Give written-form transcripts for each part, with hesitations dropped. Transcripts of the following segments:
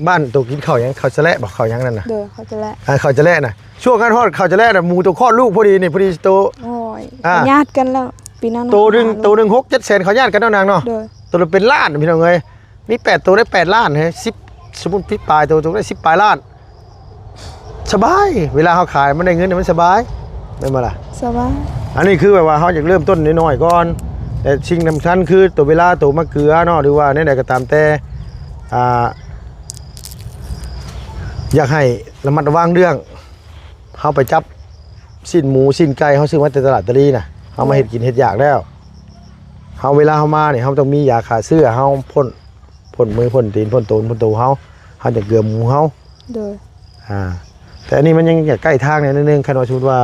บ้านตัวกินข้าวยังข้าวจะแล่บอกข้าวยังนั่นน่ะเด้อเขาจะแลข้าวจะแล่น่ะช่วงการทอดข้าวจะแล่น่ะหมูตัวคลอดลูกพอดีนี่พอดีโตโอ้ยญาติกันแล้วปีนั้นตัวหนึ่ง6-7 แสนเขาญาติกันเนาะนางเนาะตัวละเป็นล้านพี่น้องเอ้ยมี8ตัวได้8ล้านเฮ้ย10สมมุติพี่ปลายตัวได้10ปลายล้านสบายเวลาเขาขายมันได้เงินมันสบายได้มาล่ะสบายอันนี้คือแบบว่าเขาอยากเริ่มต้นน้อยๆก่อนแต่สิ่งสำคัญคือตัวเวลาตัวมะเขือเนาะหรือว่าในใดก็ตามแต่อยากให้ระมัดระวังเรื่องเขาไปจับสิ้นหมูสิ้นไก่เขาซื้อมาแต่ตลาดตะลีน่ะเขามาเห็ดกินเห็ดอยากแล้วเขาเวลาเขามาเนี่ยเขาต้องมียาขาเสื้อเขาพ่นมือพ่นตีนพ่นตูนพ่นตูเขาจะเกลือหมูเขาแต่อันนี้มันยังอยากใกล้ทางเนี่ยนิดนึงคันว่าชุดว่า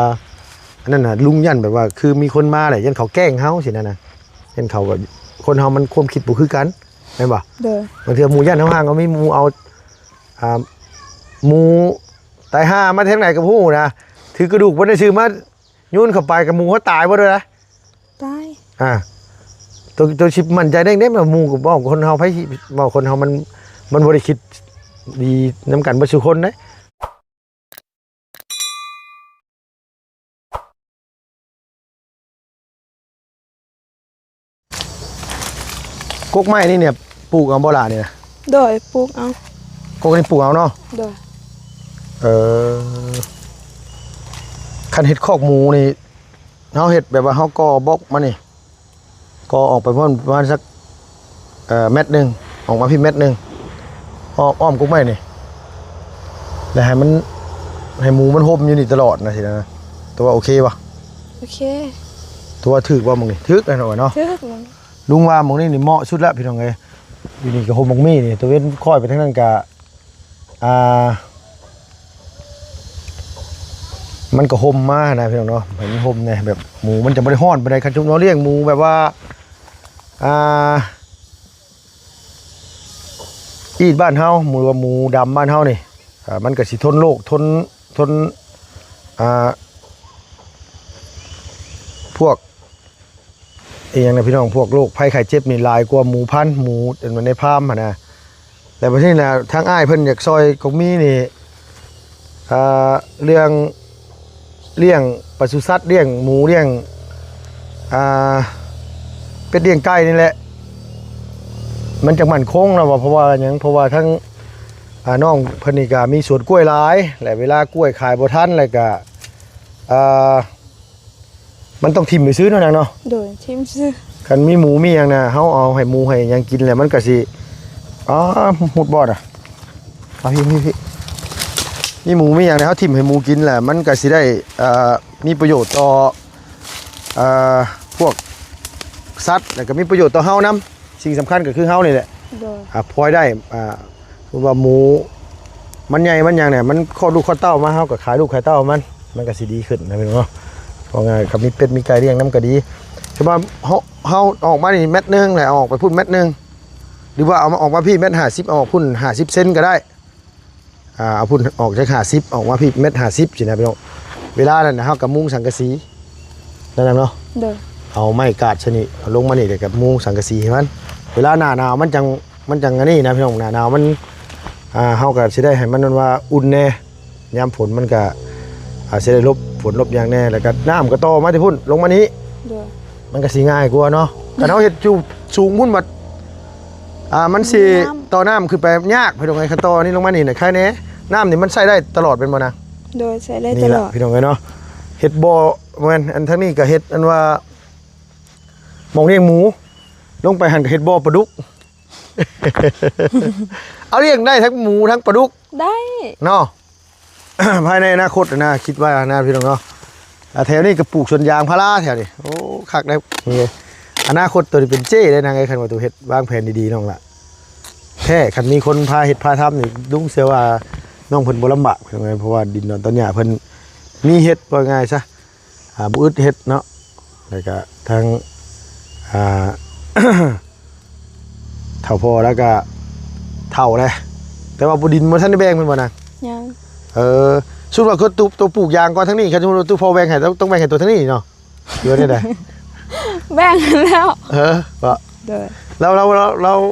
นั่นน่ะลุงยันแบบว่าคือมีคนมาแหละยันเขาแกล้งเขาสินั่นน่ะยันเขากับคนเขามันความคิดบุคือกันใช่ป่ะบางทีหมูยันเขาห่างเขาไม่หมูเอาหมูตายห้ามาเท่าไหนกับผู้นะถือกระดูกวันนี้ซื้อมายุ่นเข้าไปกับหมูเขาตายบ่ด้วยนะตายตัวชิบมันใจได้แบบหมูกับบอกคนเขาไพ่บอกคนเขามันบริคิดดีน้ำกันบริสุทธิ์คนนะกกไม้นี่เนี่ยปลูกเอาโบราณเนี่ยโดยปลูกเอากกนี่ปลูกเอาเนาะโดยคันเห็ดคอกหมูนี่เขาเห็ดแบบว่าเขาก่อบล็อกมานี่ก่อออกไปประมาณสักเม็ดหนึ่งออกมาพี่เม็ดหนึ่งอ้อมกกไม้นี่แต่ให้หมูมันห่มอยู่นี่ตลอดนะสินะตัวโอเคปะโอเคตัวถือว่ามึงนี่ถือกันหน่อยเนาะลุงว่ามึงนี่เหมาะสุดแล้วพี่น้องเอ้ยอยู่นี่กับโฮมมังมี่นี่ตัวเว้นค่อยไปทั้งนั้นกับมันก็โฮมมากนะพี่น้องเนาะเหมือนโฮมเนี่ยแบบหมูมันจะไม่ได้ห้อนไปในคันชุบน้อเลี้ยงหมูแบบว่าอีดบ้านเฮาหมูดำบ้านเฮานี่มันก็สิทนโรคทนพวกอย่างนะพี่น้องพวกโรคภัยไข้เจ็บนี่ลายกว่าหมูพันธุ์หมูเป็นมันในพามนะแต่ประเทศน่ะทางอ้ายเพิ่นอยากซอยกมีนี่เรื่องเลี้ยงปศุสัตว์เลี้ยงหมูเลี้ยงเป็ดเลี้ยงไก่นี่แหละมันจะมั่นคงนะว่าเพราะว่าทั้งน้องเพิ่นนี่ก็มีสวนกล้วยหลายแหละเวลากล้วยขายบ่ทันแล้วก็มันต้องทิ่มไปซื้อเนาะนางเนาะโดยทิ่มซื้อคันมีหมูมีอย่างน่ะเฮาเอาให้หมูให้ยังกินแหละมันก็สิหมุดบอดพี่มีหมูมีอย่างน่ะเฮาทิ่มให้หมูกินแหละมันก็สิได้มีประโยชน์ต่อพวกสัตว์แล้วก็มีประโยชน์ต่อเฮานำสิ่งสำคัญก็คือเฮานี่แหละพลอยได้ว่าหมูมันใหญ่มันอย่างเนี่ยมันคลอดลูกคลอดเต้ามาเฮาก็ขายลูกขายเต้ามันก็สิดีขึ้นนะพี่น้องเพราะไงครับมีเป็ดมีไก่เลี้ยงน้ำก็ดีใช่ป่ะเฮาออกมานี่เม็ดนึงแหละออกไปพุ่นเม็ดนึงหรือว่าเอามาออกมาพี่เม็ด50เอาออกพุ่น50 เซนก็ได้เอาพุ่นออกจาก50ออกมาพี่เม็ด50สินะพี่น้องเวลานั้นนะเฮากับมุ้งสังกะสีนั่นเนาะเอาไม้กาดชนิดลงมานี่เดี๋ยวกับมุ้งสังกะสีให้มันเวลาหน้าหนาวมันจังอันนี้นะพี่น้องหน้าหนาวมันเฮาก็สิได้ให้มันว่าอุ่นแน่ยามฝนมันก็สิได้ลบฝนลบอย่างแน่แล้วก็น้ำก็โตมาที่พุ่นลงมานี้มันก็สิง่ายกว่าเนาะแต่เฮาเฮ็ดอยู่สูงพุ่นบัดมันสิต่อน้ำขึ้นไปยากพี่น้องไอ้คันต่อนี่ลงมานี่น่ะแค่นี้น้ำนี่มันใช้ได้ตลอดเป็นบ่นะโดยใช้ได้ตลอดพี่น้องเอ้ยเนาะเฮ็ดบ่แม่นอันทั้งนี้ก็เฮ็ดอันว่าหม่องเลี้ยงหมูลงไปหั่นก็เฮ็ดบ่ปลาดุกเอาเลี้ยงได้ทั้งหมูทั้งปลาดุกได้เนาะ ภายในอนาคตนะคิดว่านะพี่น้องเนาะแถวนี้ก็ปลูกสวนยางพาราแถวนี้โอ้คักได้นี่อนาคตตัวนี้เป็นเจ้ได้นางไอ้คันว่าตัวเฮ็ดวางแผนดีๆน้องล่ะแค่คันมีคนพาเฮ็ดพาทำนี่ลุงเสียว่าน้องเพิ่นบ่ลำบากเพราะว่าดินดอนตอนหญ้าเพิ่นมีเฮ็ดว่าง่ายซะบ่อึดเฮ็ดเนาะแล้วก็ทางเท่าพอแล้วก็เท่าเลยแต่ว่าบ่ดินบ่ทันได้แบ่งมันบ่นางยังสุดว่าคือตัวปลูกยางก่อนทั้งนี้คันตัวพอแบ่งให้ต้องแบ่งให้ตัวทั้งนี้เนาะเยอะได้ได้แบ่งแล้วบ่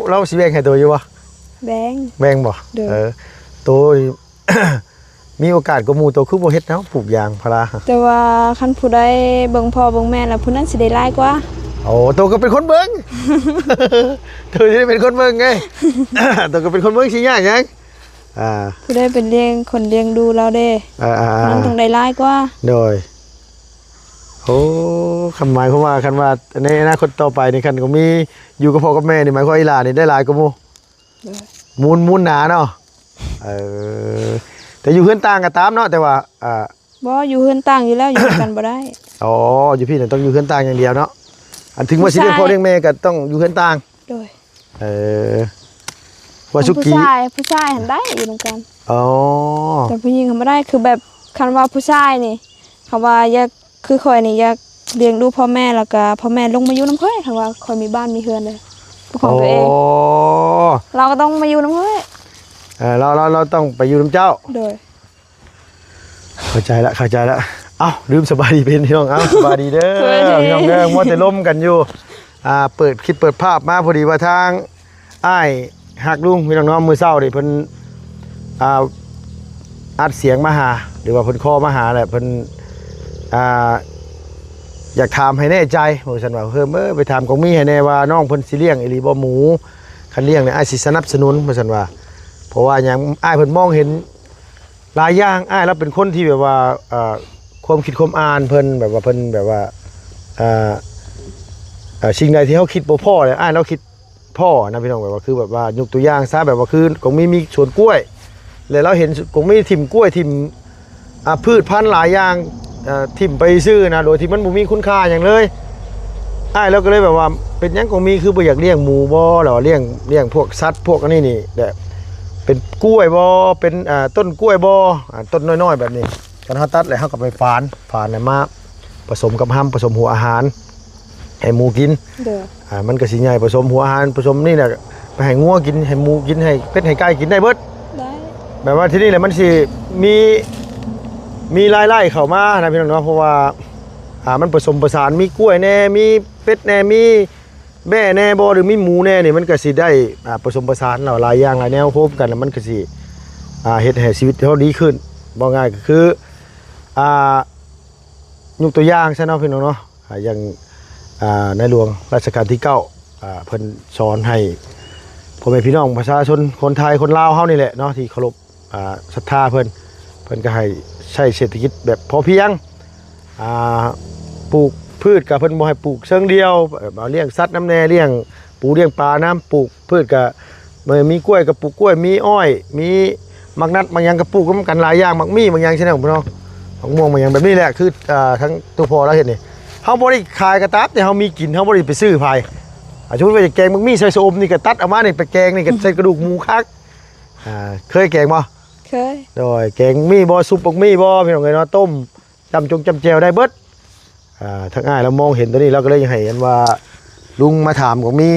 เราสิแบ่งให้ตัวอยู่บ่ แบง แบ่งบ่ เด้อ โต มีโอกาสก็หมู่โตคือบ่เฮ็ดเนาะปลูกยางพารา แต่ว่าคันผู้ใดเบิ่งพ่อเบิ่งแม่แล้วผู้นั้นสิได้หลายกว่า โอ้โตก็เป็นคนเบิ่ง โตสิได้เป็นคนเบิ่งไง โตก็เป็นคนเบิ่งสิยากหยังอ่า ผู้ใดเป็นเลี้ยงคนเลี้ยงดูเราเด้ ๆ นั้นต้องได้หลายกว่า โดยโอ้คำหมายความว่าคันว่าในอนาคตต่อไปนี่คันก็มีอยู่กับพ่อกับแม่นี่หมายความว่าอีหลานนี่ได้หลายกว่าหมู่ เด้อ มูลหนาเนาะแต่อยู่เฮือนต่างก็ตามเนาะแต่ว่าบ่อยู่เฮือนต่างอยู่แล้วอยู่ด้วยกันบ่ได้ อ๋ออยู่พี่เนี่ยต้องอยู่เฮือนต่างอย่างเดียวเนาะอันถึงว่าสิเลี้ยงพ่อเลี้ยงแม่ก็ต้องอยู่เฮือนต่าง โดย ว่าชุ ผู้ กี้ ชายหันได้อยู่นำกัน อ๋อ แต่ผู้หญิงหันบ่ได้คือแบบคันว่าผู้ชายนี่คำว่าอยากคือข่อยนี่อยากเลี้ยงดูพ่อแม่แล้วก็พ่อแม่ลงมาอยู่นำข่อยคันว่าข่อยมีบ้านมีเฮือนเลยเป็นของตัวเอง เราก็ต้องมาอยู่นำข่อย เราต้องไปอยู่น้ำเจ้า โดย เข้าใจละเอ้าลืมสบายดีเป็นพี่น้องเอ้าสบายดีเด้อ สบายดี พี่น้องเด้อมัวแต่ล้มกันอยู่เปิดคลิปเปิดภาพมาพอดีว่าทางอ้ายหักลุงพี่น้องเนาะมื้อเช้านี่เพิ่นอัดเสียงมาหาหรือว่าเพิ่นคอมาหาแหละเพิ่นอยากถามให้แน่ใจว่าซั่นว่าเพิ่มไปถามของมีให้แน่ว่าน้องเพิ่นสิเลี้ยงอีหลีบ่หมูคันเลี้ยงเนี่ยอ้ายสิสนับสนุนว่าซั่นว่าเพราะว่าหยังอ้ายเพิ่นมองเห็นหลายอย่างอ้ายแล้วเป็นคนที่แบบว่าความคิดความอ่านเพิ่นแบบว่าเพิ่นแบบว่าสิ่งใดที่เขาคิดบ่พ่อเลยอ้ายเราคิดพ่อนะพี่น้องแบบว่าคือแบบว่ายกตัวอย่างซะแบบว่าคือของมีสวนกล้วยแล้วเราเห็นของมีถิ่มกล้วยถิ่มพืชพันธุ์หลายอย่างถิ่มไปซื้อนะโดยที่มันบ่มีคุณค่าอย่างเลยอ้ายเราก็เลยแบบว่าเป็นหยังของมีคือบ่อยากเลี้ยงหมูบ่หรอเลี้ยงพวกสัตว์พวกอันนี้นี่แบบเป็นกล้วยบ่เป็นต้นกล้วยบ่ต้นน้อยๆแบบนี้กันเฮาตัดแล้วเฮาก็ไปฝานเนี่ยมาผสมกับห้ำผสมหัวอาหารให้หมูกิน เด้อ มันก็สิใหญ่ผสมหัวอาหารผสมนี่แหละไปให้งัวกินให้หมูกินให้เป็ดให้ไก่กินได้เบิด ได้ แบบว่าที่นี่แหละมันสิมีรายได้เข้ามานะพี่น้องเนาะเพราะว่ามันผสมผสานมีกล้วยแน่มีเป็ดแน่มีแบ่แน่บ่หรือมีหมูแน่นี่มันก็สิได้ผสมผสานหลายอย่างหลายแนวพบกันแล้วมันก็สิเฮ็ดให้ชีวิตเขาดีขึ้นบ่ง่ายก็คือยกตัวอย่างซะเนาะพี่น้องเนาะอย่างในหลวงรัชกาลที่9เพิ่นสอนให้พ่อแม่พี่น้องประชาชนคนไทยคนลาวเฮานี่แหละเนาะที่เคารพศรัทธาเพิ่นก็ให้ใช้เศรษฐกิจแบบพอเพียงปลูกพืชก็เพิ่นบ่ให้ปลูกเชิงเดียวเลี้ยงสัตว์น้ำแน่เลี้ยงปูเลี้ยงปลาน้ำปลูกพืชก็มีกล้วยก็ปลูกกล้วยมีอ้อยมีมักนัดบางอย่างก็ปลูกนำกันหลายอย่างมักมีบางอย่างใช่ไหมพี่น้องมะม่วงบางอย่างแบบนี้แหละคือทั้งตัวพอแล้วเห็นนี่เฮาบ่ได้ขายกระตับแต่เฮามีกินเฮาบ่ได้ไปซื้อภายสมมุติว่าจะแกงมักมีใส่โสมนี่ก็ตัดเอามานี่ไปแกงนี่ก็ใส่กระดูกหมูคักเคยแกงบ่ เคย โดยแกงมีบ่ซุปบักมีบ่พี่น้องเอ้ยเนาะต้มจำแจ่วได้เบิดทั้งอ้ายเรามองเห็นตัวนี้เราก็เลยให้เห็นว่าลุงมาถามของมี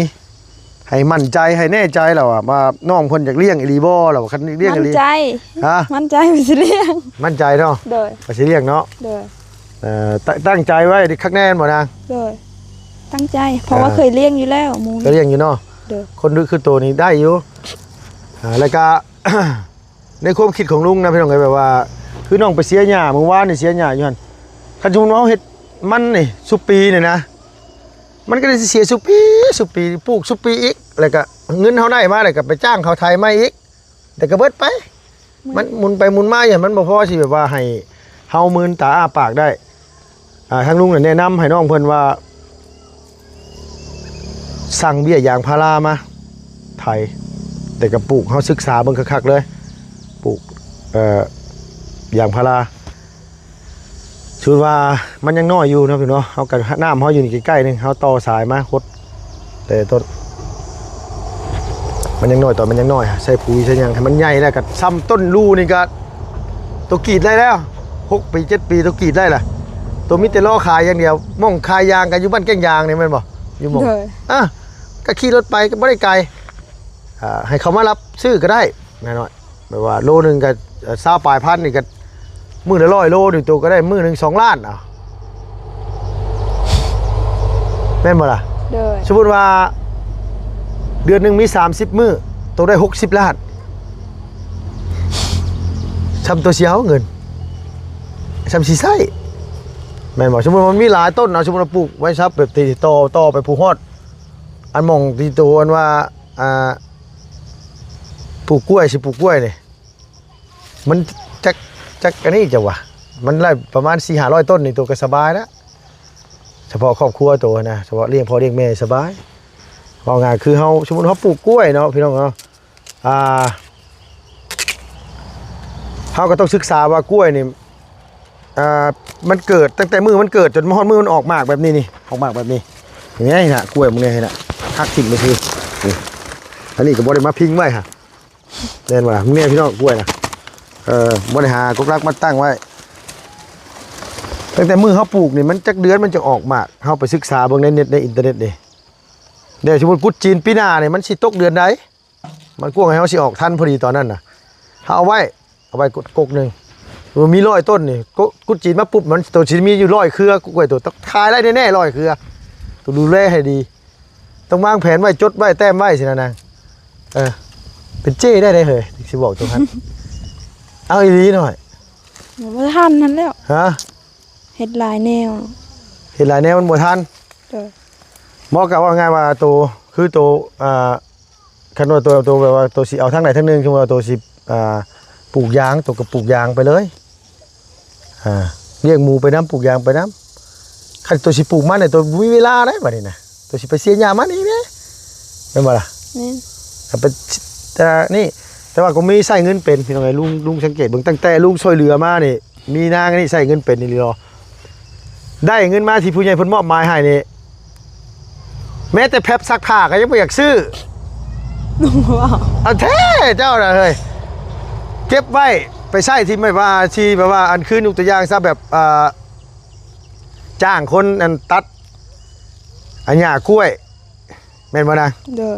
ให้มั่นใจให้แน่ใจแล้วว่าน้องเพิ่นอยากเลี้ยงอีหลีบ่แล้วว่าคันเลี้ยงอี มั่ หลี นใจ ฮะ มั่นใจไปสิเลี้ยง มั่นใจเนาะ โดย ว่าสิเลี้ยงเนาะ โดย ตั้งใจไว้ดิคักแน่นบ่นาง โดยตั้งใจเพราะว่าเคยเลี้ยงอยู่แล้วหมู ก็เลี้ยงอยู่เนาะ โดย คนดื้อคือตัวนี้ได้อยู่แล้วก็ ในความคิดของลุงนะพี่น้องเอ้ยแบบว่าคือน้องไปเสียหญ้าเมื่อวานนี่เสียหญ้าอยู่หั่นคันสมมุติว่าเฮาเฮ็ดมันนี่สุปีนี่นะมันก็ได้เสียสุปีปลูกสุปีอีกแล้วก็เงินเฮาได้มาแล้วก็ไปจ้างเขาไทยมาอีกแต่ก็เบิดไป มันหมุนไปหมุนมาอย่างมันบ่พอสิแบบว่าให้เฮามืนตาอ้าปากได้ทางลุงเนี่ยแนะนำให้น้องเพิ่นว่าสั่งเบี้ยยางพารามาไทยแต่ก็ปลูกเฮาศึกษาเบิ่งคักๆเลยปลูกยางพาราชื่อว่ามันยังน้อยอยู่เนาะพี่เนาะเฮากับน้ำเฮาอยู่นี่ใกล้ๆนึงเฮาต่อสายมาคดแต่ต้นมันยังน้อยต่อมันยังน้อยใส่ปุ๋ยใส่หยังให้มันใหญ่แล้วก็ซ้ำต้นรูนี่ก็ตัวกรีดได้แล้ว6 ปี 7 ปีตัวกรีดได้ล่ะตัวมีแต่ล้อขายอย่างเดียวม่องขายยางกันอยู่บ้านแก้งยางนี่แม่นบ่อยู่หม่อง โดย ก็ขี่รถไปก็บ่ได้ไกลให้เขามารับซื้อก็ได้แน่นอนแบบว่าโลนึงก็20ปลายพันนี่ก็มื้อละ100 โลนี่ตัวก็ได้มื้อนึง2 ล้านแม่นบ่ล่ะ โดย สมมุติว่าเดือนหนึงมี30 มื้อ ตัวได้60 ล้านซ้ำตัวเสียวเงินซ้ำสีไส้แม่นบอกสมมุติมันมีหลายต้นเอาสมมุติเราปลูกไว้ซับแบบตีต่อไปปลูกฮอดอันมองที่ตัวอันว่าปลูกกล้วยสิปลูกกล้วยนี่มันจักอันนี้จะวะมันได้ประมาณ 400-500 ต้นนี่ตัวก็สบายแล้วเฉพาะครอบครัวตัวนะเฉพาะเลี้ยงพ่อเลี้ยงแม่สบายว่าง่ายคือเฮาสมมุติเฮาปลูกกล้วยเนาะพี่น้องเนาะเฮาก็ต้องศึกษาว่ากล้วยนี่มันเกิดตั้งแต่มือมันเกิดจนมอดมือมันออกหมากแบบนี้นี่ออกหมากแบบนี้อย่างนี้นะกล้วยมึงเนี่ยนะหักทิ้งไปทีอันนี้ก็บ่ได้มาพิงไว้ค่ะเล่นว่ามึงเนี่ยพี่น้องกล้วยนะบ่ได้หากกรักมาตั้งไว้ตั้งแต่มือเขาปลูกนี่มันจักเดือนมันจะออกหมากเขาไปศึกษาเบิ่งในเน็ตในอินเทอร์เน็ตดิเดี๋ยวสมมุติกุดจีนปีหน้าเนี่ยมันสิตกเดือนใดมันกลัวให้เขาสิออกทันพอดีตอนนั้นน่ะเขาเอาไว้กกนึงมันมี100 ต้นนี่กุดจีนมาปุ๊บมันตัวชิ้นมีอยู่100 เครือกล้วยตัวต้องขายได้แน่ๆ100 เครือต้องดูแลให้ดีต้องวางแผนไว้จดไว้แต้มไว้สินะนางเป็นเจ้ได้เลยสิบอกตรงนั้น เอาอีดีหน่อยบ่ทันนั่นแล้วฮะเฮ็ดหลายแนวเห็นหลายแนวมันบ่ทันหมอกะว่าง่ายว่าตัวคือตัวคันว่าตัวแบบว่าตัวสิเอาทางไหนทางนึงคือว่าตัวสิปลูกยางตัวก็ปลูกยางไปเลยเลี้ยงหมูไปน้ำปลูกยางไปน้ำคันตัวสิปลูกมันเนี่ยตัวมีเวลาได้บัดนี้นะตัวสิไปเสียหญ้ามันนี่แม่แม่นบ่ล่ะแม่นแต่นี่แต่ว่าก็มีใช้เงินเป็นพี่น้องไอ้ลุงสังเกตเบิ่งตั้งแต่ลุงช่วยเหลือมานี่มีนางนี่ใช้เงินเป็นนี่รอได้เงินมาที่ผู้ใหญ่เพิ่นมอบหมายให้นี่แม้แต่แพ็บซักผ้าก็ยังบ่อยากซื้อว้าวเอาแท้เจ้าน่ะเฮ้ยเก็บไว้ไปใช้ที่ไม่ว่าที่แบบว่าอันคืนยกตัวอย่างซะแบบจ้างคนอันตัดอันหญ้ากล้วยแม่นบ่นางเด้อ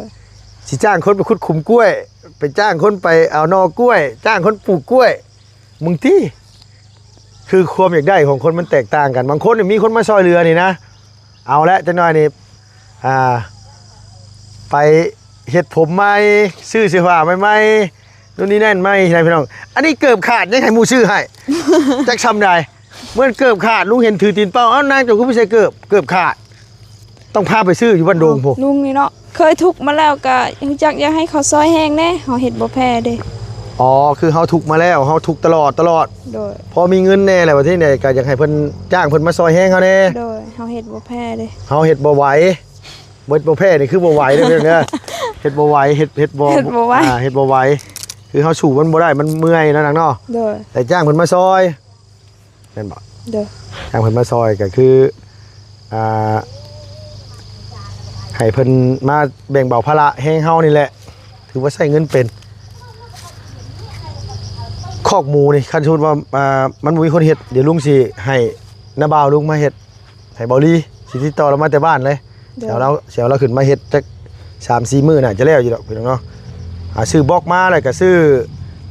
สิจ้างคนไปขุดขุมกล้วยไปจ้างคนไปเอานอกล้วยจ้างคนปลูกกล้วยมึงที่คือความอยากได้ของคนมันแตกต่างกันบางคนมีคนมาซอยเรือนี่นะเอาละจังหน่อยนี่ไปเฮ็ดผมใหม่ซื้อเสื้อผ้าใหม่ๆนู่นนี่นั่นไม่ใช่พี่น้องอันนี้เกือบขาดยังให้หมู่ซื้อให้ จักทำได้เมื่อเกือบขาดลุงเห็นถือตีนเป้าเอ้านางเจ้าคือไม่ใช่เกือบขาดต้องพาไปซื้ออยู่บ้านโดงพวกลุงนี่เนาะเคยทุกมาแล้วก็จักอยากให้เขาซอยแห้งแน่เฮาเฮ็ดบ่แพ้เด้อ๋อคือเฮาทุกมาแล้วเฮาทุกตลอดโดยพอมีเงินแน่แหละว่าที่ไหนก็อยากให้เพิ่นจ้างเพิ่นมาซอยแห้งเฮาแน่โดยเฮาเฮ็ดบ่แพ้เด้เฮาเฮ็ดบ่ไหวบ่แพ้นี่คือบ่ไหวเด้อเพิ่นเด้อเฮ็ดบ่ไหวเฮ็ดบ่เฮ็ดบ่ไหวคือเฮาสู้มันบ่ได้มันเมื่อยนะนางเนาะโดยแต่จ้างเพิ่นมาซอยแม่นบ่โดยจ้างเพิ่นมาซอยก็คือให้เพิ่นมาแบ่งเบาภาระแห้งเฮานี่แหละถือว่าใช้เงินเป็นคอกหมูนี่คันสมมุติว่ามันบ่มีคนเฮ็ดเดี๋ยวลุงสิให้น้าบ่าวลุงมาเฮ็ดให้เบาลีสิติดต่อเรามาแต่บ้านเลยเดี๋ยวเราขึ้นมาเฮ็ดจัก 3-4 มื้อน่ะจะแล้วอยู่ดอกพี่น้องเนาะซื้อบล็อกมาแล้วก็ซื้อ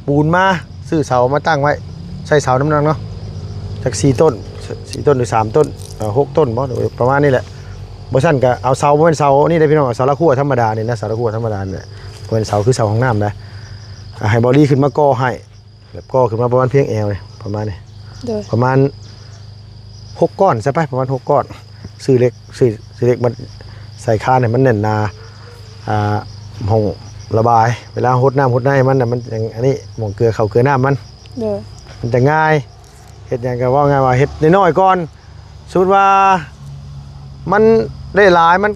ปูนมาซื้อเสามาตั้งไว้ใช้เสาน้ำหนักเนาะจัก4 ต้นหรือ3 ต้น6 ต้นบ่ประมาณนี้แหละบ่ซั่นก็เอาเสาบ่แม่นเสานี่ได้พี่น้องเสาละคั่วธรรมดานี่นะเสาละคั่วธรรมดาเนี่ยบ่แม่นเสาคือเสาของน้ำนะให้บอดี้ขึ้นมาก่อให้แบบก่อขึ้นมาประมาณเพียงแอวเลยประมาณนี้ประมาณ6 ก้อนใช่ปะประมาณ6 ก้อนซื้อเล็กมันใส่คานให้มันแน่นหนาห้องระบายเวลาหดน้ำหดในมันน่ะมันอย่างอันนี้หม่องเกลือเขาเกลือน้ำมันจะง่ายเฮ็ดอย่างก็ว่าง่ายว่าเฮ็ดน้อยๆก่อนสมมุติว่ามันได้หลายมัน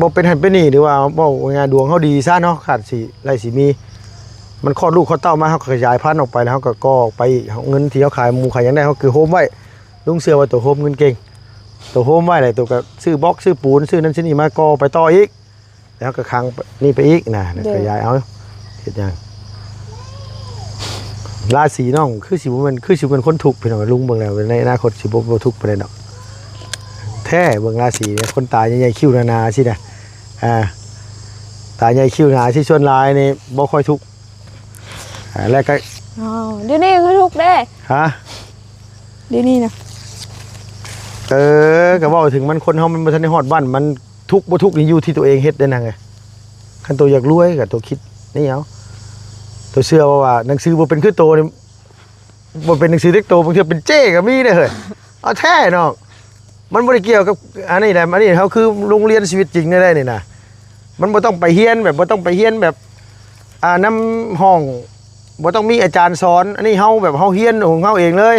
บ่เป็นหันเป็นนี่หรือว่าบ่งานดวงเขาดีซะเนาะขาดสิไรสิมีมันคลอดลูกคลอดเต้ามาเขาขยายพันธุ์ออกไปแล้วเขาก็ไปเงินที่เขาขายหมูขายยังได้เขาคือโฮมไว้ลุงเสือว่าตัวโฮมเงินเก่งตัวโฮมไว้เลยตัวก็ซื้อบล็อกซื้อปูนซื้อนั่นซื้อนี่มาก่อไปต่ออีกแล้วก็ค้างนี่ไปอีกนะขยายเอาเฮ็ดยังราศีน้องคือสิเป็นคนถูกพี่น้องลุงเบิ่งแล้วในอนาคตสิบ่ทุกข์ปานใดดอกแท้เบิ่งราศีเนี่ยคนตาใหญ่ๆคิ้วหนาๆสินะตาใหญ่คิ้วหนาที่ส่วนลายนี่บ่ค่อยทุกแล้วก็เดี๋ยวนี้เขาทุกข์เด้ฮะเดี๋ยวนี้นะก็บอกถึงมันคนเฮามันบ่ทันได้ฮอดบ้านมันทุกข์บ่ทุกข์นี่อยู่ที่ตัวเองเฮ็ดได้นั่นไง คันตัวอยากรวยกับตัวคิดนี่เอาตัวเชื่อว่าหนังสือบ่เป็นคือโตนี่บ่เป็นหนังสือเล็กโตบางทีเป็นเจ้ก็มีเด้อเฮ้ยเอาแท้เนาะมันบ่ได้เกี่ยวกับอันนี้แหละอันนี้เขาคือโรงเรียนชีวิตจริงได้นี่นะมันบ่ต้องไปเฮียนแบบบ่ต้องไปเฮียนแบบน้ำห้องบ่ต้องมีอาจารย์สอนอันนี้เฮาแบบเฮาเฮียนของเฮาเองเลย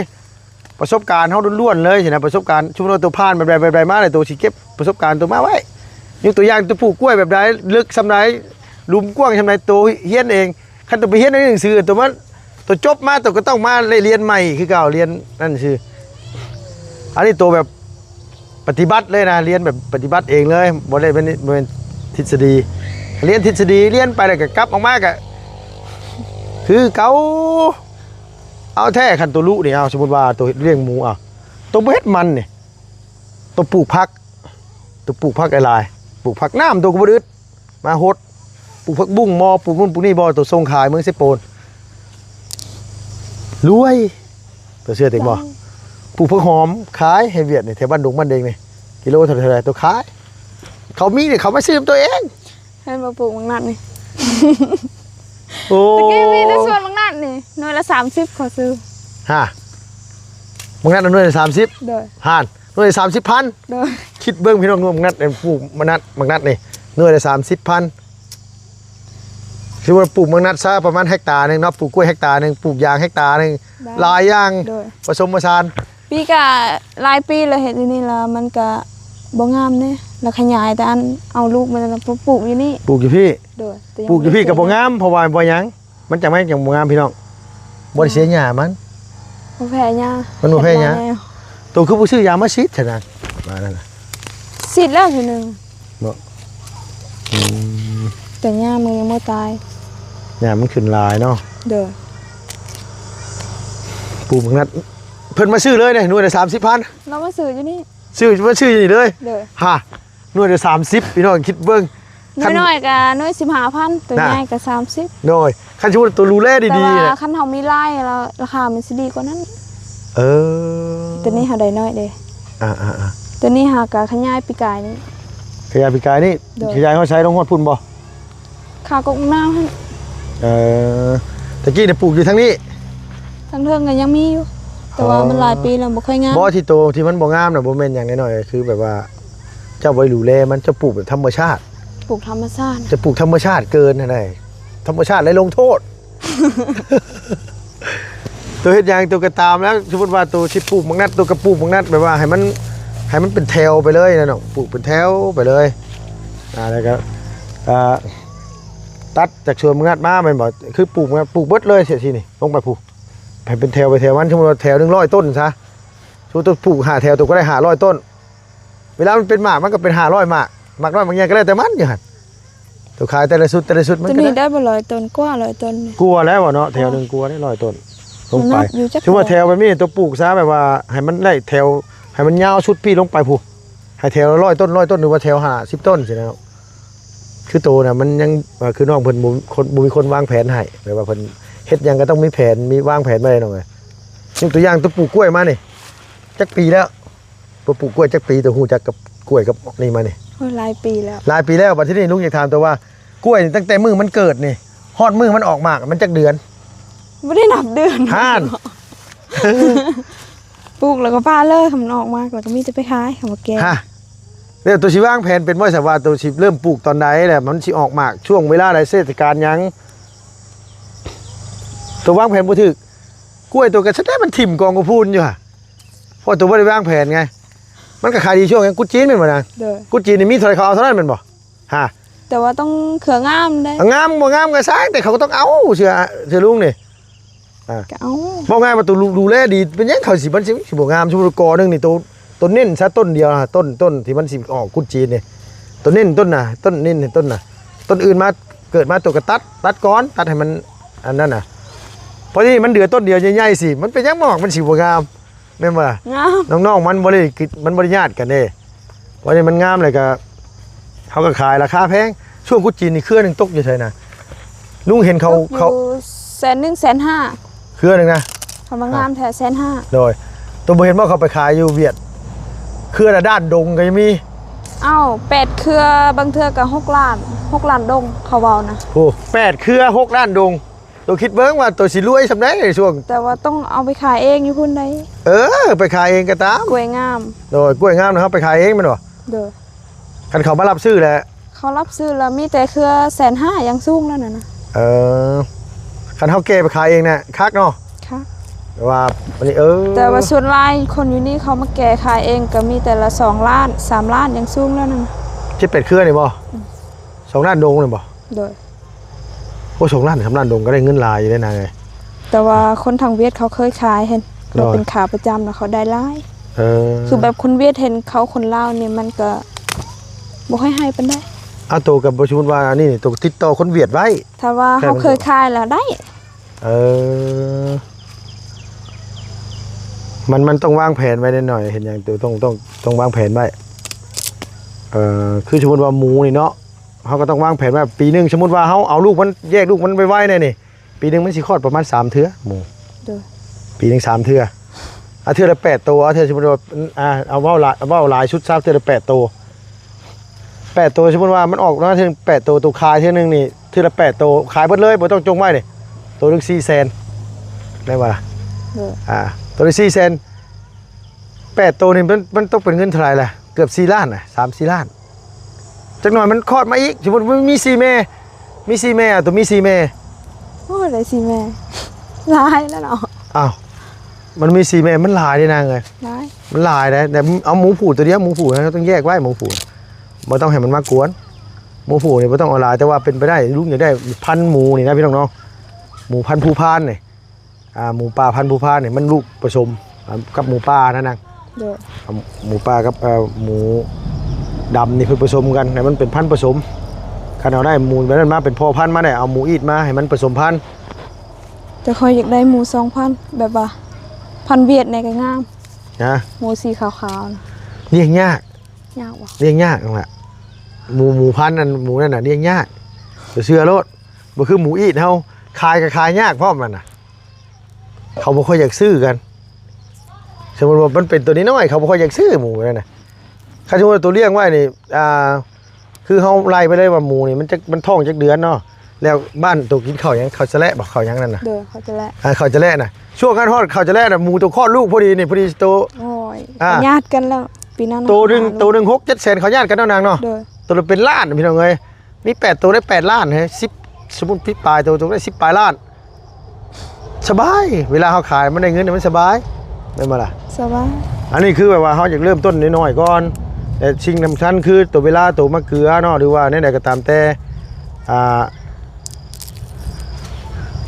ประสบการณ์เฮาล้วนๆเลยสินะประสบการณ์ชุมชนตัวผ่านแบบใดมาเลยตัวสิเก็บประสบการณ์ตัวมาไว้ยกตัวอย่างตัวปลูกกล้วยแบบใดลึกซำใดหลุมกว้างซำใดตัวเฮียนเองคันตัวไปเฮียนในหนังสือตัวมันตัวจบมาตัวก็ต้องมาเรียนใหม่คือเก่าเรียนนั่นคืออันนี้ตัวแบบปฏิบัติเลยนะเรียนแบบปฏิบัติเองเลยบ่ได้เป็นทฤษฎีเรียนทฤษฎีเรียนไปแล้วก็กลับออกมาก็คือเก่าเอาแท้คันตัวลูกนี่เอาสมมุติว่าตัวเลี้ยงหมูอ่ะตัวบ่เฮ็ดมันนี่ตัวปลูกผักหลายๆปลูกผักน้ำตัวก็บ่ได้อึดมาโฮดปลูกผักบุ้งมอปลูกนู่นปลูกนี่บ่ตัวส่งขายเมืองเซโปนรวยตัวเชื่อติบ่ปลูกผักหอมขายให้เวียดนี่แถวบ้านดงบ้านเดงนี่กิโลเท่าไหร่ตัวขายเขามีนี่เขามาซื้อตัวเอง ให้มาปลูกมังนัดนี่ โอ้ ตะกี้มีในสวนมังนัดนี่หน่วยละ30ขอซื้อ ฮะมึงนัดหน่วยละ30 โดย ห่านหน่วยละ30,000 โดย คิดเบิ่งพี่น้องมึงนัดปลูกมังนัดนี่หน่วยละ30,000คือว่าปลูกมังนัดซะประมาณเฮกตาร์นึงเนาะปลูกกล้วยเฮกตาร์นึงปลูกยางเฮกตาร์นึงหลายอย่าง โดย ผสมผสาน ปีก็หลายปีเลยเห็ดอยู่นี่ละมันก็บ่งามเด้แล้วขยายแต่อันเอาลูกมันแล้วปลูกอยู่นี่ ปลูกอยู่พี่ โดยแต่ง ปลูกอยู่พี่กับบ่งามเพราะว่าบ่หยังมันจะไม่อย่างบ่งามพี่น้องบ่ได้เสียหญ้ามัน บ่แพ้หญ้า มันบ่แพ้หญ้า ตัวคือผู้ซื้อยามาฉีดเท่านั้นมานั่นน่ะ สิทธิ์แล้วทีนึง เนาะ แต่หญ้ามันยังบ่ตาย หญ้ามันขึ้นหลายเนาะ โดย ปลูกมังนัดเพิ่นมาซื้อเลยเนี่ยหน่วยละ30,000 เรามาซื้ออยู่นี่ ซื้อมาซื้อนี่เลย โดย ฮะหน่วยละ30พี่น้องคิดเบิ่ง น้อยๆก็น้อย15,000ตัวใหญ่ก็30 หน่อยคันสมมุติตัวรูแล แต่ ดีๆ ว่า เนี่ย คันเฮามีไร่แล้วราคามันสิดีกว่านั้น เออ ตัวนี้หาได้น้อยเด้ อ่า ตัวนี้หากะขยายปีกายนี่ ขยายปีกายนี่ โดย ขยายเขาใช้ลงฮอดพุ่นบ่ ค่ากกน้ำหั่น ตะกี้เนี่ยปลูกอยู่ทางนี้ ทั้งเทิงก็ยังมีอยู่ แต่ว่ามันหลายปีแล้วบ่ค่อยงาม บ่ที่โตที่มันบ่งามน่ะบ่แม่นหยังน้อยๆคือแบบว่า เจ้าบ่ได้ดูแลมันจะปลูกแบบธรรมชาติ ปลูกธรรมชาติ จะปลูกธรรมชาติเกินนั่นได้ธรรมชาติเลยลงโทษ ตัวเฮ็ดหยังตัวก็ตามแล้วสมมุติว่าตัวสิปลูกมังนัดตัวก็ปลูกมังนัดแบบว่าให้มันเป็นแถวไปเลยนะน้องปลูกเป็นแถวไปเลยแล้วก็ตัดจากสวนมังนัดมาแม่นบ่คือปลูกเบิดเลยเสียทีนี่ลงไปปลูกให้เป็นแถวไปแถวมันสมมุติว่าแถวนึง100ต้นซะสมมุติตัวปลูก5แถวตัวก็ได้500ต้น เวลามันเป็นหมากมันก็เป็น500หมากหมากน้อยบางอย่างก็ได้แต่มันอยู่หั่นตัวขายแต่ละสุดมัน ตัว ก็ นี้ ได้ ได้บ่100ต้นกว่า100ต้นนี่ กลัวแล้วเนาะแถวหนึงกลัวนี่100ต้นลงไป มันนับอยู่จัก ถือว่าแถวแบบนี้ตัวปลูกซะแบบว่าให้มันได้แถวให้มันยาวชุดพี่ลงไปผู้ให้แถวละ100 ต้นหรือว่าแถว50 ต้นสินะคือโตน่ะมันยังคือน้องเพิ่นบ่มีคนวางแผนให้แบบว่าเพิ่นเฮ็ดหยังก็ต้องมีแผนมีวางแผนไว้หน่อยยกตัวอย่างตัวปลูกกล้วยมานี่จักปีแล้วตัวปลูกกล้วยจักปีตัวฮู้จักกับกล้วยกับนี่มานี่ โอ้ยหลายปีแล้ว หลายปีแล้วบัดทีนี้ลุงอยากถามตัวว่ากล้วยนี่ตั้งแต่มือมันเกิดนี่ฮอดมือมันออกมากมันจักเดือน บ่ได้นับเดือน ห่าน ปลูกแล้วก็ป้าเลยคำนออกมาแล้วก็มีแต่ไปขายคำว่าแกง ฮะเดี๋ยวตัวสิวางแผนเป็นว่าสว่าตัวสิเริ่มปลูกตอนใดแหละมันสิออกมากช่วงเวลาใดเทศกาลหยังตัววางแผนบ่ถึกกล้วยตัวก็แสดงมันถิ่มกองกระพูนอยู่ฮะเพราะตัวบ่ได้วางแผนไงมันก็ขายดีช่วงหยังกุดจีนแม่นบ่นาง โดย กุดจีนนี่มีเท่าไหร่เขาเอาเท่านั้นแม่นบ่ฮะ แต่ว่าต้องเขืองามได้ งามบ่งามก็สร้างแต่เขาก็ต้องเอาเชื่อลุงนี่ ก็เอา บอกง่ายว่าตัวดูแลดีเป็นยังเขาสิมันสิบ่งามชุมกอนึงนี่ตัวเน้นซะต้นเดียวนะต้นที่มันสิออกกุดจีนนี่ตัวเน้นต้นน่ะต้นเน้นต้นน่ะต้นอื่นมาเกิดมาตัวก็ตัดก้อนตัดให้มันอันนั้นน่ะเพราะนี่มันเดือต้นเดียวใหญ่ๆสิมันเป็นยังหมอกมันสิบ่งามแม่นบ่ล่ะ งาม น้องๆมันบ่ได้มันบ่ได้ญาติกันเด้เพราะนี่มันงามเลยก็เขาก็ขายราคาแพงช่วงกุดจีนนี่เครือนึงตกอยู่ไสน่ะลุงเห็นเขา อยู่100,000 150,000 เครือนึงนะ คำว่างามแท้150,000 โดยตัวบ่เห็นว่าเขาไปขายอยู่เวียดเครือละด้านดงก็ยังมี เอ้า8เครือบางเทื่อก็6ล้าน 6ล้านดงเขาเว้านะ โอ้8เครือ6ล้านดงตัวคิดเบิ่งว่าตัวสิรวยซำใดในช่วง แต่ว่าต้องเอาไปขายเองอยู่พุ่นใด ไปขายเองก็ตาม กล้วยงาม โดยกล้วยงามนะครับไปขายเองแม่นบ่ เด้อ คันเขามารับซื้อแหละ เขารับซื้อแล้วมีแต่เครือ150,000ยังสูงแล้วน่ะนะ คันเฮาแก่ไปขายเองน่ะคักเนาะ ค่ะ แต่ว่าอันนี้แต่ว่าส่วนหลายคนอยู่นี่เขามาแก่ขายเองก็มีแต่ละ2ล้าน3ล้านยังสูงแล้วนั่น 7-8เครือนี่บ่2ล้านดงนี่บ่ โดย โอ้2ล้าน3ล้านดงก็ได้เงินหลายอยู่ได้นางเอ้ย แต่ว่าคนทางเวียดเขาเคยขายเห็น หรอ เราเป็นขาประจำแล้วเขาได้หลาย เออ คือแบบคนเวียดเห็นเขาคนลาวเนี่ยมันก็บ่ค่อยให้ปานใด เอาตัวกับบ่สมมุติว่าอันนี้นี่ตัวติดต่อคนเวียดไว้ ถ้าว่า แค่ เขา มัน เคยขายแล้วได้ เออมันต้องวางแผนไว้หน่อยเห็นอย่างตัวต้องวางแผนไว้คือสมมติว่าหมูนี่เนาะเขาก็ต้องวางแผนว่าปีหนึงสมมติว่าเขาเอาลูกมันแยกลูกมันไปไว้เนี่ยนี่ปีหนึงมันสิคลอดประมาณ3เทื่อหมู โดย ปีหนึง3เทื่อเอาเทื่อละ8ตัวเอาเทื่อสมมติว่าเอาเว้าหลายชุดซับเทื่อละ8ตัว8ตัวสมมติว่ามันออกมาถึง8ตัวตัวขายเทื่อนึงนี่เทื่อละ8ตัวขายเบิดเลยบ่ต้องจงไว้นี่ตัวนึง400,000ได้บ่ล่ะ โดย ตัวละ400,000 8ตัวนี่มันต้องเป็นเงินเท่าไหร่ล่ะเกือบ4ล้านน่ะ3-4ล้านจักหน่อยมันคลอดมาอีกสมมุติมันมี4แม่ตัวมี4แม่ โอ้ยได้สิแม่หลายแล้วเนาะ อ้าวมันมี4แม่มันหลายได้นางเอ้ย หลาย มันหลายนะแต่เอาหมูผูตัวเดียวหมูผูนะต้องแยกไว้หมูผูบ่ต้องให้มันมากวนหมูผูนี่บ่ต้องเอาหลายแต่ว่าเป็นไปได้ลูกอยากได้พันธุ์หมูนี่นะพี่น้องเนาะหมูพันธุ์ภูพานนี่หมูป่าพันธุ์ภูพานนี่มันลูกผสมกับหมูป่านะนาง โดย หมูป่ากับหมูดำนี่คือผสมกันให้มันเป็นพันธุ์ผสมคันเอาได้หมูแบบนั้นมาเป็นพ่อพันธุ์มาได้เอาหมูอีดมาให้มันผสมพันธุ์ แต่คอยอยากได้หมู2,000แบบว่าพันธุ์เวียดในก็งาม นะ หมูสีขาวๆนะ เลี้ยงยาก ยากว่ะ เลี้ยงยากนั่นแหละหมูพันธุ์นั้นหมูนั่นน่ะเลี้ยงยากเชื่อโลดบ่คือหมูอีดเฮาขายก็ขายยากพร้อมมันน่ะเขาบ่ค่อยอยากซื้อกันสมมุติว่ามันเป็นตัวนี้น้อยเขาบ่ค่อยอยากซื้อหมูนั่นน่ะถ้าสมมุติว่าตัวเลี้ยงไว้นี่คือเฮาไล่ไปเลยว่าหมูนี่มันท้องจักเดือนเนาะแล้วบ้านตัวกินข้าวหยังข้าวจะแลบ่ข้าวหยังนั่นน่ะ เด้อเขาจะแล ข้าวจะแลน่ะช่วงการทอดข้าวจะแลน่ะหมูตัวคลอดลูกพอดีนี่พอดีโต โอ้ย ญาติ ญาติกันแล้วปีนั้น โตหนึง6-7 แสนเขาญาติกันเนาะนางเนาะ เด้อ ตัวละเป็นล้านพี่น้องเอ้ยนี่8ตัวได้8ล้านเฮ้ย10สมมุติพี่ปลายตัวได้10ปลายล้านสบายเวลาเฮาขายมันได้เงินมันสบายแม่นบ่ล่ะ สบาย อันนี้คือแบบว่าเฮาอยากเริ่มต้นน้อยๆก่อนแต่สิ่งสำคัญคือตัวเวลาตัวมะเขือเนาะหรือว่าใดๆก็ตามแต่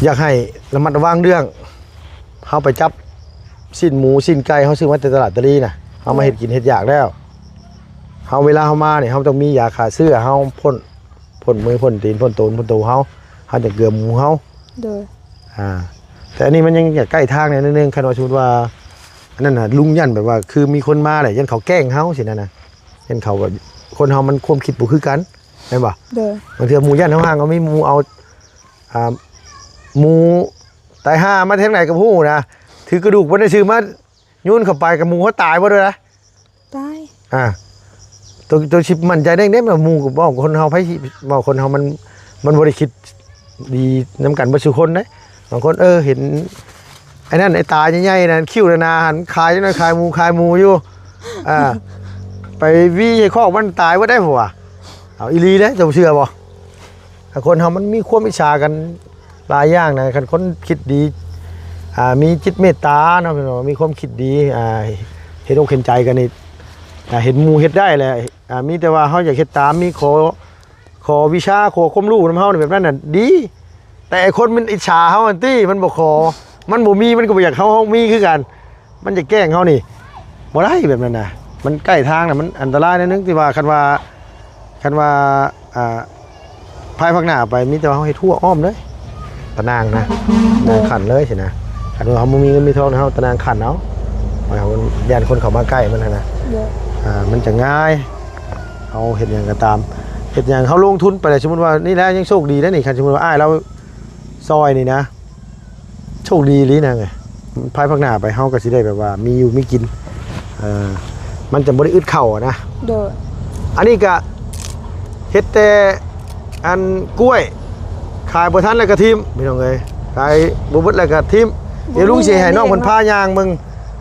อยากให้ระมัดระวังเรื่องเฮาไปจับสิ้นหมูสิ้นไก่เฮาซื้อมาแต่ตลาดตะลีน่ะเฮามาเฮ็ดกินเฮ็ดอยากแล้วเฮาเวลาเฮามาเนี่ยเฮาต้องมียาฆ่าเชื้อเฮาพ่นมือพ่นตีนพ่นตูนพ่นตัวเฮาจะเกลือหมูเฮา เด้อ แต่อันนี้มันยังอยากใกล้ทางเนี่ยนิดนึงคันว่าสมมุติว่าอันนั้นน่ะลุงยันแบบว่าคือมีคนมาแหละยันเขาแกล้งเฮาสินั่นน่ะยันเขาแบบคนเฮามันความคิดบ่คือกันแม่นบ่ เด้อบ างทีหมูยันเฮาห่างเอามีหมูเอาหมูตายห่ามาทางไหนกับฮู้นะถือกระดูกบ่ได้ซื้อมาโยนเข้าไปกับหมูเขาตายบ่ด้วยนะ ตาย ตัวชิปมั่นใจได้เด้ว่าหมู่กับบอกคนเฮาไผสิบอกคนเฮามันบ่ได้คิดดีนํกันบ่ซุคนเด้บางคนเห็นไอ้นั่นไอ้ตาใหญ่ๆนั่นคิ้วนาหันขายจังได๋ขายหมูอยู่ไปวี่ให้คอกมันตายบ่ได้บ่วะเอาอีหลีเด้เจ้าเชื่อบ่ถ้าคนเฮามันมีความอิจฉากันหลายอย่างนะคันคนคิดดีมีจิตเมตตาเนาะพี่น้องมีความคิดดีเห็นอกเห็นใจกันนี่เห็นหมู่เฮ็ดได้แหละมีแต่ว่าเฮาอยากเฮ็ดตามมีขอวิชาขอความรู้นำเฮาแบบนั้นน่ะดีแต่ไอ้คนมันอิจฉาเฮาอันตี้มันบ่ขอมันบ่มีมันก็บ่อยากเฮามีคือกันมันจะแกล้งเฮานี่บ่ได้แบบนั้นน่ะมันใกล้ทางน่ะมันอันตรายนิดนึงที่ว่าคันว่าภายภาคหน้าไปมีแต่ว่าเฮาเฮ็ดทั่วอ้อมเลยตะนางนะนางขันเลยสินะคันว่าเฮาบ่มีเงินมีทองเฮาตะนางขันเอามันย่านคนเข้ามาใกล้มันนะ เด้อ มันจะง่ายเอาเห็ดอย่างก็ตามเห็ดอย่างเขาลงทุนไปเลยสมมติว่านี่แล้วยังโชคดีนะนี่คันสมมติว่าอ้ายเราซอยนี่นะโชคดีลีนะไงภายภาคหน้าไปเฮาก็สิได้แบบว่ามีอยู่มีกินมันจะบ่ได้อึดเข่าอะนะ เด้อ อันนี้ก็เฮ็ดแต่ อันกล้วยขายบ่ทันแล้วก็ทิมพี่น้องเอ้ยขายบ่เบิดแล้วก็ทิมเดี๋ยวลุงสิให้น้องเพิ่นพายางมึง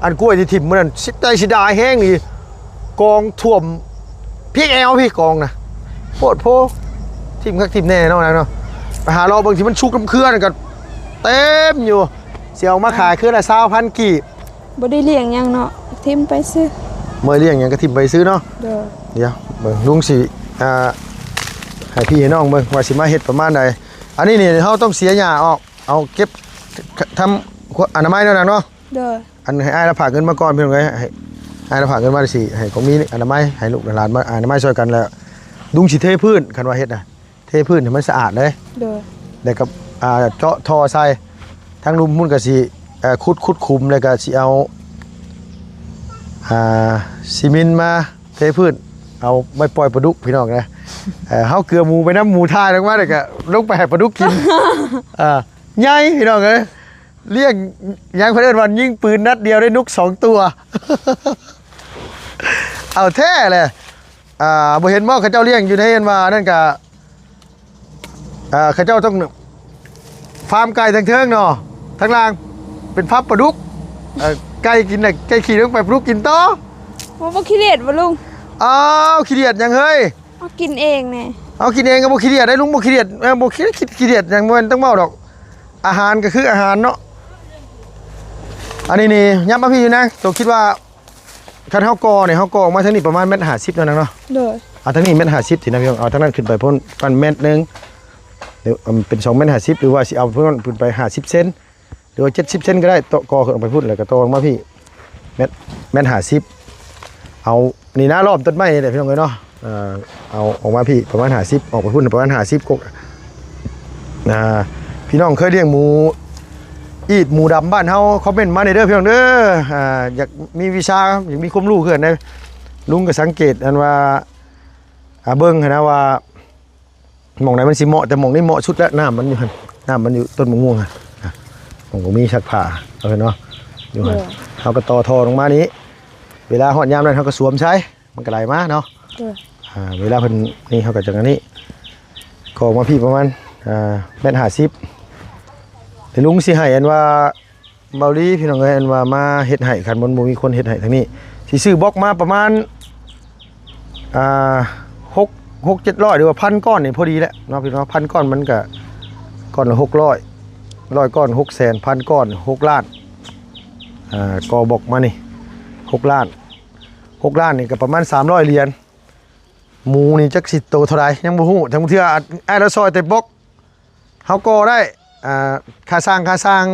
อันกล้วยที่ทิมมื้อนั้นสิได้สิดาแห้งนี่กองท่วมพี่แอวพี่กองน่ะโพดโพทิมคักทิมแน่เนาะเนาะไปหารอเบิ่งที่มันชุกน้ำเครือนั่นก็เต็มอยู่สิเอามาขายคือละ20,000กีบ บ่ได้เลี้ยงหยังเนาะทิมไปซื้อ เมื่อเลี้ยงหยังก็ทิมไปซื้อเนาะ เด้อ เดี๋ยวเบิ่งลุงสิให้พี่ให้น้องเบิ่งว่าสิมาเฮ็ดประมาณใดอันนี้นี่เฮาต้องเสียหญ้าออกเอาเก็บทำอนามัยแล้วนะเนาะ เด้อ อันให้อ้ายละฝากเงินมาก่อนพี่น้องเอ้ยให้อ้ายละฝากเงินมาสิให้ของมีอนามัยให้ลูกหลานมาอนามัยช่วยกันแล้วลุงสิเทพื้นคันว่าเฮ็ดน่ะเทพื้นให้มันสะอาดเลย เด้อ แล้วก็เจาะท่อใส่ทั้งลุมมุ่นก็สิขุดคุมแล้วก็สิเอาซีเมนต์มาเทพื้นเอาไว้ปล่อยปลาดุกพี่น้องนะเฮาเกลือหมูไปน้ำหมูท่าลงมาแล้วก็ลงไปให้ปลาดุกกินใหญ่พี่น้องเอ้ยเรียกยังเพิ่นเอิ้นว่ายิงปืนนัดเดียวได้นก2ตัว เอาแท้เลยบ่เห็นบ่เขาเจ้าเลี้ยงอยู่ในอันว่านั่นก็เขาเจ้าต้องฟาร์มไก่ทั้งเทิงเนาะทั้งล่างเป็นพับปลาดุกไก่กินน่ะไก่ขี่ลงไปปลาดุกกินต่อ บ่ขี้เกียจบ่ลุง อ้าวขี้เดียดยังเฮ้ย เอากินเองแน่ เอากินเองก็บ่ขี้เดียดได้ลุงบ่ขี้เดียดบ่ขี้เดียดยังบ่ต้องเมาดอกอาหารก็คืออาหารเนาะอันนี้นี่ยับมาพี่นะตัวคิดว่าคันเฮากอเนี่ยเฮากอออกมาทางนี้ประมาณ1.50 เมตรนั่นนะเนาะ เด้อ เอาทางนี้1.50 เมตรสินะพี่น้องเอาทางนั้นขึ้นไปพ้นประมาณ1 เมตรหรือเป็น2.50 เมตรหรือว่าสิเอาเพิ่นขึ้นไป50 เซนหรือว่า70 เซนก็ได้โตกอขึ้นไปพุ่นแล้วก็โตลงมาพี่1.50 เมตรเอานี่นะรอบต้นไม้นี่แหละพี่น้องเอ้ยเนาะเอาออกมาพี่ประมาณ50ออกไปพุ่นประมาณ50กกพี่น้องเคยเลี้ยงหมูอีดหมูดำบ้านเฮาคอมเมนต์มาในเด้อพี่น้องเด้ออยากมีวิชาอยากมีความรู้ขึ้นนะลุงก็สังเกตอันว่าเบิ่งนะว่าหม่องไหนมันสิเหมาะแต่หม่องนี้เหมาะสุดแล้วน้ำมันอยู่หั่นน้ำมันอยู่ต้นมะม่วงอ่ะหม่องบ่มีชักผ้าเอาเห็นเนาะอยู่หั่นเฮาก็ต่อท่อลงมานี้เวลาฮอดยามนั้นเฮาก็สวมใช้มันก็ไหลมาเนาะ เด้อ เวลาเพิ่นนี่เฮาก็จังอันนี้ก็ออกมาพี่ประมาณ1.50 เมตรแต่ลุงสิให้อันว่าเบาลี่พี่น้องเอ้ยอันว่ามาเฮ็ดให้คันบ่มีคนเฮ็ดให้ทางนี้สิซื้อบล็อกมาประมาณ600-700หรือว่า1,000 ก้อนนี่พอดีแล้วเนาะพี่น้อง1,000 ก้อนมันก็ก้อนละ600 100 ก้อน 600,000 1,000 ก้อน6 ล้านก็บล็อกมานี่6 ล้าน6 ล้านนี่ก็ประมาณ300 เหรียญหมูนี่จักสิโตเท่าใดยังบ่ฮู้ทั้งเทื่ออ้ายละซอยแต่บล็อกเฮาก็ได้ค่าสร้าง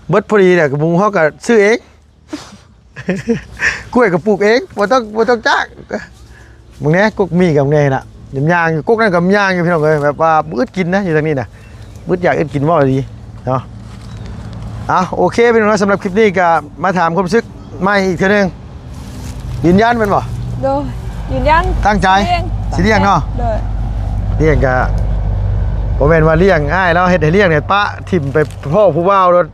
เบิดพอดีเนี่ยกับหมูเฮาก็ซื้อเอง กล้วยก็ปลูกเองบ่ต้องจ้างมึงแน่กุกมีกับไงน่ะยำยางอยู่กุกนั่นกับยางอยู่พี่น้องเอ้ยแบบว่าบึดกินนะอยู่ทางนี้น่ะบึดอยากอึดกินบ่ดีเนาะโอเคพี่น้องสำหรับคลิปนี้ก็มาถามความรู้สึกใหม่อีกเทื่อนึงยืนยันแม่นบ่ เด้อยืนยัน ตั้งใจสิเลี้ยงเนาะ เด้อ เลี้ยงก็บ่แม่นว่าเลี้ยงง่ายแล้วเฮ็ดให้เลี้ยงเนี่ยปะทิ่มไปพ่อผู้บ่าวรถ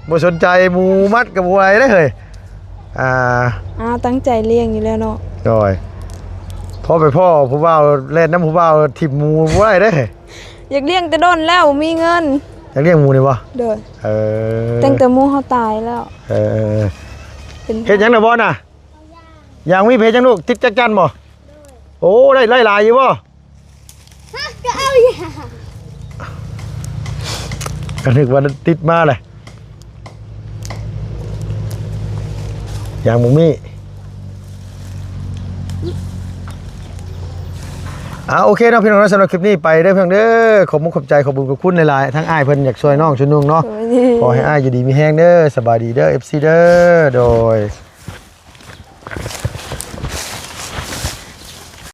บ่สนใจหมูมัดกับบ่อะไรได้เฮ้ยตั้งใจเลี้ยงอยู่แล้วเนาะ โดยพ่อไปพ่อผู้บ่าวเล่นน้ำผู้บ่าวทิ่มหมูบ่ได้เด้ อยากเลี้ยงแต่โดนแล้วมีเงิน อยากเลี้ยงหมูนี่บ่ เด้อ ตั้ งแต่หมู่เฮาตายแล้ว เป็น เฮ็ดหยังน่ะบ่น่ะอย่างมีเพจจังลูกติดจักจันบ่โอ้ได้หลายอยู่บ่ก็เอาอย่างก็นึกว่าติดมาเลยอย่างหมูมี่โอเคเนาะพี่น้องสำหรับคลิปนี้ไปเด้อเพียงเด้อขอบคุณขอบบุญขอบคุณหลายๆทั้งอ้ายเพิ่นอยากช่วยน้องช่วยนุ่งเนาะขอให้อ้ายอยู่ดีมีแฮงเด้อสบายดีเด้อ FC เด้อโดย